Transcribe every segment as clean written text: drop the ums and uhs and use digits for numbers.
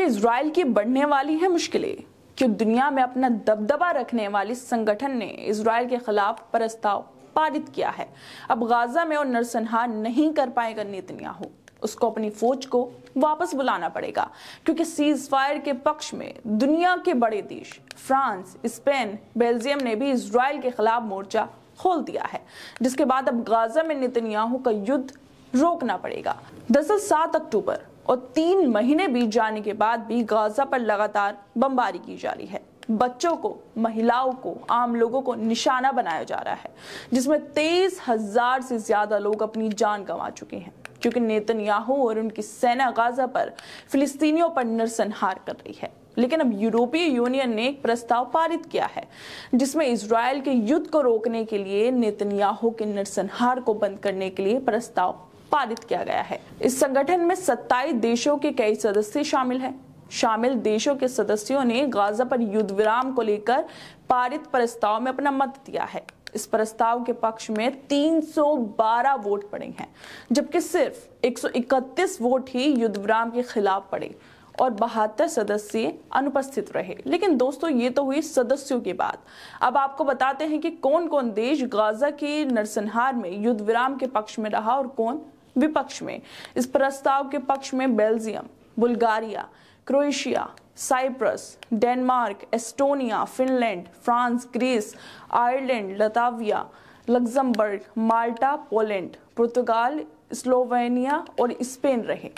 कि इजराइल की बढ़ने वाली है मुश्किलें, कि दुनिया में अपना दबदबा रखने वाली संगठन ने इजराइल के खिलाफ प्रस्ताव पारित किया है। अब गाजा में और नरसंहार नहीं कर पाएगा नेतन्याहू, उसको अपनी फौज को वापस बुलाना पड़ेगा, क्योंकि सीज फायर के पक्ष में दुनिया के बड़े देश फ्रांस, स्पेन, बेल्जियम ने भी इजराइल के खिलाफ मोर्चा खोल दिया है, जिसके बाद अब गाजा में नेतन्याहू का युद्ध रोकना पड़ेगा। दरअसल 7 अक्टूबर और 3 महीने बीत जाने के बाद भी गाजा पर लगातार बमबारी की जा रही है। बच्चों को, महिलाओं को, आम लोगों को निशाना बनाया जा रहा है, जिसमें 23,000 से ज्यादा लोग अपनी जान गंवा चुके हैं, क्योंकि नेतन्याहू और उनकी सेना गाजा पर फिलिस्तीनियों पर नरसंहार कर रही है। लेकिन अब यूरोपीय यूनियन ने एक प्रस्ताव पारित किया है, जिसमें इजराइल के युद्ध को रोकने के लिए नेतन्याहू के नरसंहार को बंद करने के लिए प्रस्ताव पारित किया गया है। इस संगठन में 27 देशों के कई सदस्य शामिल हैं। शामिल देशों के सदस्यों ने गाजा पर युद्ध विराम को लेकर पारित प्रस्ताव में अपना मत दिया है। इस प्रस्ताव के पक्ष में 312 वोट पड़े हैं, जबकि सिर्फ 131 वोट ही युद्ध विराम के खिलाफ पड़े और 72 सदस्य अनुपस्थित रहे। लेकिन दोस्तों, ये तो हुई सदस्यों की बात। अब आपको बताते हैं कि कौन कौन देश गाजा के नरसंहार में युद्ध विराम के पक्ष में रहा और कौन विपक्ष में। इस प्रस्ताव के पक्ष में Belgium, Bulgaria, Croatia, Cyprus, Denmark, Estonia, Finland, France, Greece, Ireland, Latvia, Luxembourg, Malta, Poland, पुर्तगाल, स्लोवेनिया और स्पेन रहे।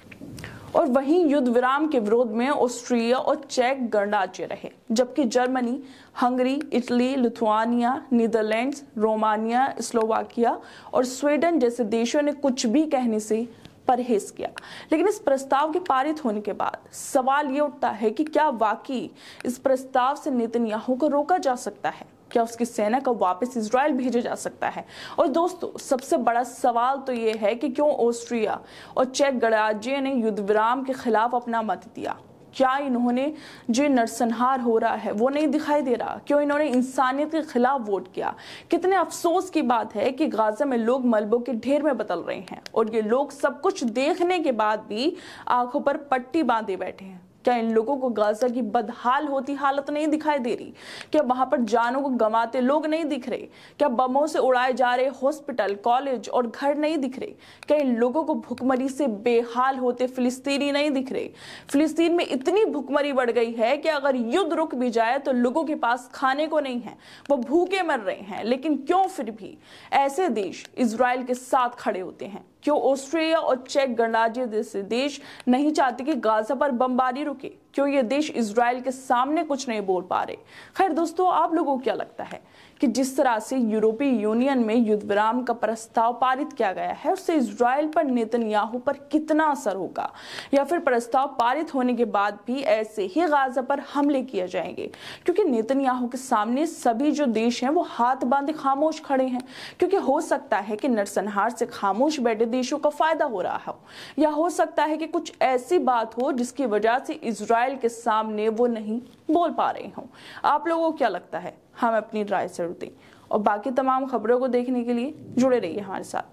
और वहीं युद्ध विराम के विरोध में ऑस्ट्रिया और चेक गणराज्य रहे, जबकि Germany, Hungary, Italy, Lithuania, Netherlands, Romania, Slovakia और स्वीडन जैसे देशों ने कुछ भी कहने से परहेज किया। लेकिन इस प्रस्ताव के पारित होने के बाद सवाल ये उठता है कि क्या वाकई इस प्रस्ताव से नेतन्याहू को रोका जा सकता है? क्या उसकी सेना को वापस इजराइल भेजा जा सकता है? और दोस्तों, सबसे बड़ा सवाल तो ये है कि क्यों ऑस्ट्रिया और चेक गणराज्य ने युद्ध विराम के खिलाफ अपना मत दिया? क्या इन्होंने जो नरसंहार हो रहा है वो नहीं दिखाई दे रहा? क्यों इन्होंने इंसानियत के खिलाफ वोट किया? कितने अफसोस की बात है कि गाजा में लोग मलबों के ढेर में बदल रहे हैं और ये लोग सब कुछ देखने के बाद भी आंखों पर पट्टी बांधे बैठे हैं। क्या इन लोगों को गाजा की बदहाल होती हालत नहीं दिखाई दे रही? क्या वहां पर जानों को गंवाते लोग नहीं दिख रहे? क्या बमों से उड़ाए जा रहे हॉस्पिटल, कॉलेज और घर नहीं दिख रहे? क्या इन लोगों को भुखमरी से बेहाल होते फिलिस्तीनी नहीं दिख रहे? फिलिस्तीन में इतनी भुखमरी बढ़ गई है कि अगर युद्ध रुक भी जाए तो लोगों के पास खाने को नहीं है, वो भूखे मर रहे हैं। लेकिन क्यों फिर भी ऐसे देश इजराइल के साथ खड़े होते हैं? क्यों ऑस्ट्रिया और चेक गणराज्य जैसे देश नहीं चाहते कि गाजा पर बमबारी रुके? क्यों ये देश इजराइल के सामने कुछ नहीं बोल पा रहे? खैर दोस्तों, आप लोगों को क्या लगता है कि जिस तरह से यूरोपीय यूनियन में युद्ध विराम का प्रस्ताव पारित किया गया है, उससे इजराइल पर, नेतन्याहू पर कितना असर होगा? या फिर प्रस्ताव पारित होने के बाद भी ऐसे ही गाजा पर हमले किए जाएंगे? क्योंकि नेतन्याहू के सामने सभी जो देश हैं वो हाथ बांधे खामोश खड़े हैं, क्योंकि हो सकता है कि नरसंहार से खामोश बैठे देशों का फायदा हो रहा हो, या हो सकता है कि कुछ ऐसी बात हो जिसकी वजह से इजराइल के सामने वो नहीं बोल पा रहे हों। आप लोगों को क्या लगता है? हमें अपनी राय जरूर दें और बाकी तमाम खबरों को देखने के लिए जुड़े रहिए हमारे साथ।